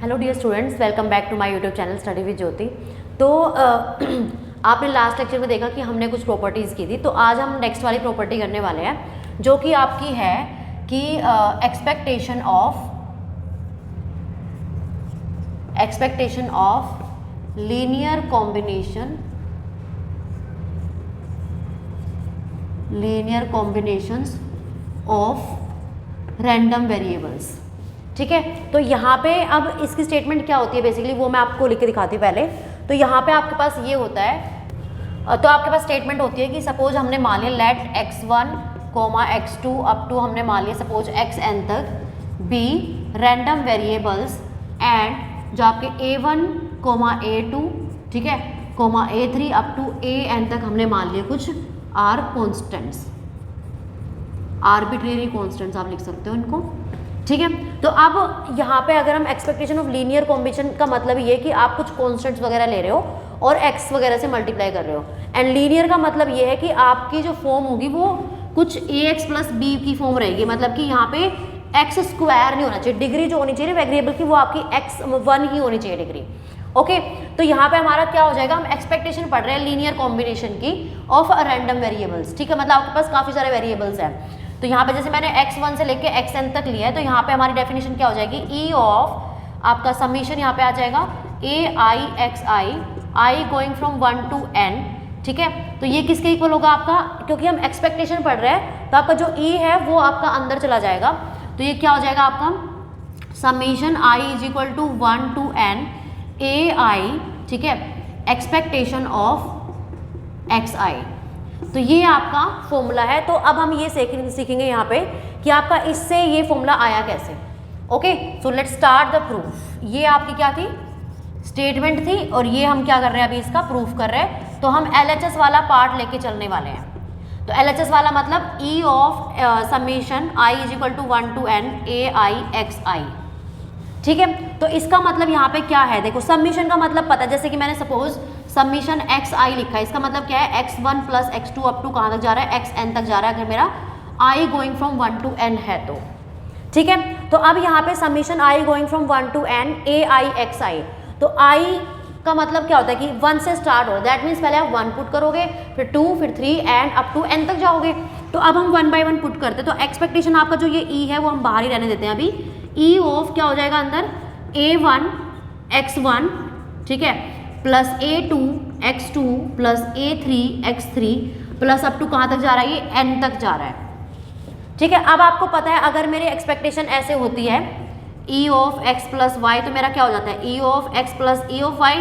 Hello dear students, welcome back to my YouTube channel study with Jyoti. तो आपने last lecture में देखा कि हमने कुछ प्रॉपर्टीज़ की थी, तो आज हम नेक्स्ट वाली प्रॉपर्टी करने वाले हैं जो कि आपकी है कि expectation of linear combinations of random variables. ठीक है, तो यहाँ पे अब इसकी स्टेटमेंट क्या होती है बेसिकली वो मैं आपको लिख के दिखाती हूँ पहले। तो यहाँ पे आपके पास ये होता है, तो आपके पास स्टेटमेंट होती है कि सपोज हमने मान लिया late x1, x2 up to हमने मान लिया सपोज xn तक बी रैंडम वेरिएबल्स एंड जो आपके a1, a2 ठीक है, a3 अप टू an तक हमने मान लिया कुछ आर कॉन्स्टेंट्स, आर्बिट्रेरी कॉन्स्टेंट्स आप लिख सकते हो इनको। ठीक है, तो अब यहाँ पे अगर हम एक्सपेक्टेशन ऑफ लीनियर कॉम्बिनेशन का मतलब ये कि आप कुछ कॉन्स्टेंट्स वगैरह ले रहे हो और x वगैरह से मल्टीप्लाई कर रहे हो, एंड लीनियर का मतलब ये है कि आपकी जो फॉर्म होगी वो कुछ ax प्लस b की फॉर्म रहेगी, मतलब कि यहाँ पे x स्क्वायर नहीं होना चाहिए, डिग्री जो होनी चाहिए वेरिएबल की वो आपकी x1 ही होनी चाहिए डिग्री। ओके, तो यहाँ पे हमारा क्या हो जाएगा, हम एक्सपेक्टेशन पढ़ रहे हैं लीनियर कॉम्बिनेशन की ऑफ अ रैंडम वेरिएबल्स। ठीक है, मतलब आपके पास काफी सारे वेरिएबल्स हैं, तो यहाँ पे जैसे मैंने x1 से लेके xn तक लिया है, तो यहाँ पे हमारी डेफिनेशन क्या हो जाएगी, e ऑफ आपका समीशन यहाँ पे आ जाएगा a i going from 1 to n। ठीक है, तो ये किसके इक्वल होगा आपका, क्योंकि हम एक्सपेक्टेशन पढ़ रहे हैं तो आपका जो e है वो आपका अंदर चला जाएगा, तो ये क्या हो जाएगा आपका summation i is equal to 1 to n ai, ठीक है, एक्सपेक्टेशन ऑफ xi। तो ये आपका फॉर्मूला है। तो अब हम ये सीखेंगे यहाँ पे कि आपका इससे ये फॉर्मूला आया कैसे। Okay, so let's start the proof. ये आपकी क्या थी, स्टेटमेंट थी, और ये हम क्या कर रहे हैं अभी इसका प्रूफ कर रहे हैं। तो हम LHS वाला पार्ट लेके चलने वाले हैं। तो LHS वाला मतलब e of summation i is equal to 1 to n ai xi। ठीक है, तो इसका मतलब यहाँ पे क्या है, देखो समीशन का मतलब पता है, जैसे कि मैंने सपोज समीशन xi लिखा है, इसका मतलब क्या है x1 plus x2 up to कहाँ तक जा रहा है, xn तक जा रहा है, अगर मेरा i going from 1 to n है तो। ठीक है, तो अब यहाँ पे summation i going from 1 to n ai xi, तो i का मतलब क्या होता है कि 1 से स्टार्ट हो, दैट मीन्स पहले आप 1 पुट करोगे, फिर 2, फिर 3 एंड अप टू n तक जाओगे। तो अब हम 1 by 1 पुट करते, तो एक्सपेक्टेशन आपका जो ये e है वो हम बाहर ही रहने देते हैं अभी। e ऑफ क्या हो जाएगा अंदर a1 x1, ठीक है, plus a2 x2 plus a3 x3 plus up to कहाँ तक जा रहा है, ये n तक जा रहा है। ठीक है, अब आपको पता है अगर मेरी एक्सपेक्टेशन ऐसे होती है e of x plus y, तो मेरा क्या हो जाता है e of x plus e of y,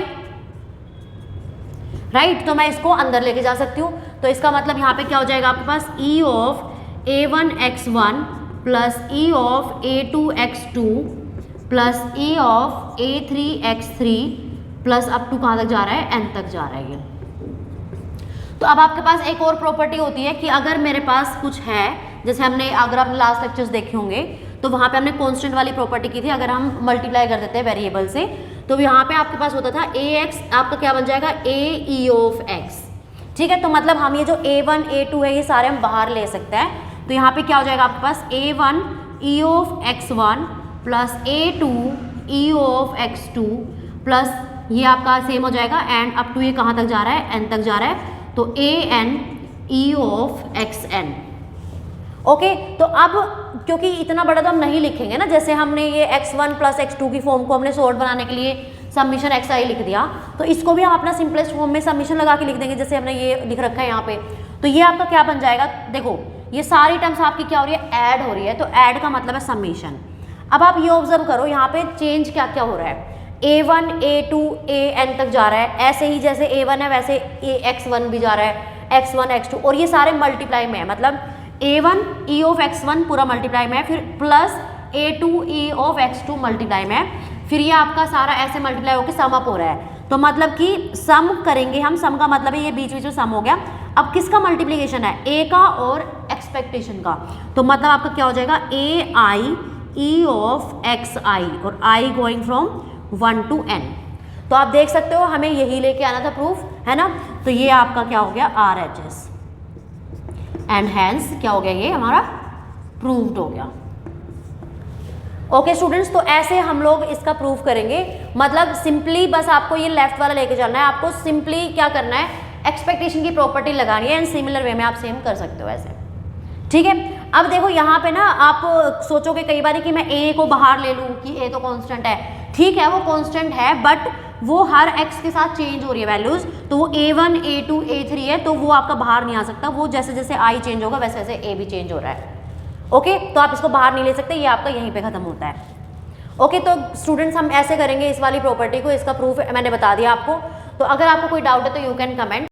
right. तो मैं इसको अंदर लेके जा सकती हूँ, तो इसका मतलब यहाँ पे क्या हो जाएगा आपके पास e of a1 x1 plus e of a2 x2 plus e of a3 x3 plus up to कहाँ तक जा रहा है, n तक जा रहा है ये। तो अब आपके पास एक और प्रॉपर्टी होती है कि अगर मेरे पास कुछ है, जैसे हमने अगर आपने लास्ट लेक्चर्स देखे होंगे तो वहाँ पे हमने कांस्टेंट वाली प्रॉपर्टी की थी, अगर हम मल्टीप्लाई कर देते हैं वेरिएबल से, तो यहाँ पे आपके पास होता था ax, आपका क्या बन जाएगा a e ऑफ x। ठीक है, तो मतलब हम ये जो a1 a2 है ये सारे हम बाहर ले सकते हैं, तो यहाँ पे क्या हो जाएगा आपके पास a1 e of x1 plus a2 e of x2 plus ये आपका सेम हो जाएगा एंड अप टू ये कहाँ तक जा रहा है, n तक जा रहा है, तो an e of xn। Okay, तो अब क्योंकि इतना बड़ा तो हम नहीं लिखेंगे ना, जैसे हमने ये x1 प्लस x2 की फॉर्म को हमने सॉर्ट बनाने के लिए समीशन xi लिख दिया, तो इसको भी हम अपना सिंपलेस्ट फॉर्म में समीशन लगा के लिख देंगे, जैसे हमने ये लिख रखा है यहाँ पे। तो ये आपका क्या बन जाएगा, देखो ये सारी टर्म्स आपकी क्या हो रही है, ऐड हो रही है, तो ऐड का मतलब है समीशन। अब आप ये ऑब्जर्व करो यहाँ पे चेंज क्या क्या हो रहा है, a1 a2 an तक जा रहा है, ऐसे ही जैसे a1 है वैसे x1 भी जा रहा है, x1 x2, और ये सारे मल्टीप्लाई में है, मतलब a1 e ऑफ x1 पूरा मल्टीप्लाई में है, फिर plus a2 e of x2 multiply में है, फिर ये आपका सारा ऐसे मल्टीप्लाई होकर सम अप हो रहा है। तो मतलब कि सम करेंगे हम, सम का मतलब है ये बीच बीच में सम हो गया। अब किसका मल्टीप्लीकेशन है, a का और एक्सपेक्टेशन का, तो मतलब आपका क्या हो जाएगा ai e ऑफ xi और i going from 1 to n। तो आप देख सकते हो हमें यही लेके आना था प्रूफ, है ना। तो ये आपका क्या हो गया RHS एंड हैंस क्या हो गया, ये हमारा प्रूव्ड हो गया। ओके स्टूडेंट्स, तो ऐसे हम लोग इसका प्रूफ करेंगे। मतलब सिंपली बस आपको ये लेफ्ट वाला लेके चलना है, आपको सिंपली क्या करना है, एक्सपेक्टेशन की प्रॉपर्टी लगानी है, एंड सिमिलर वे में आप सेम कर सकते हो ऐसे, ठीक है। अब देखो यहाँ पे ना आप सोचोगे कई बार कि मैं a को बाहर ले लूँ कि a तो कांस्टेंट है, ठीक है वो कांस्टेंट है, बट वो हर x के साथ चेंज हो रही है वैल्यूज, तो वो a1 a2 a3 है, तो वो आपका बाहर नहीं आ सकता, वो जैसे जैसे i चेंज होगा वैसे वैसे a भी चेंज हो रहा है। ओके, तो आप इसको बाहर नहीं ले सकते, ये आपका यहीं पे खत्म होता है। ओके, तो स्टूडेंट्स हम ऐसे करेंगे इस वाली प्रॉपर्टी को, इसका प्रूफ मैंने बता दिया आपको। तो अगर आपको कोई डाउट है तो यू कैन कमेंट।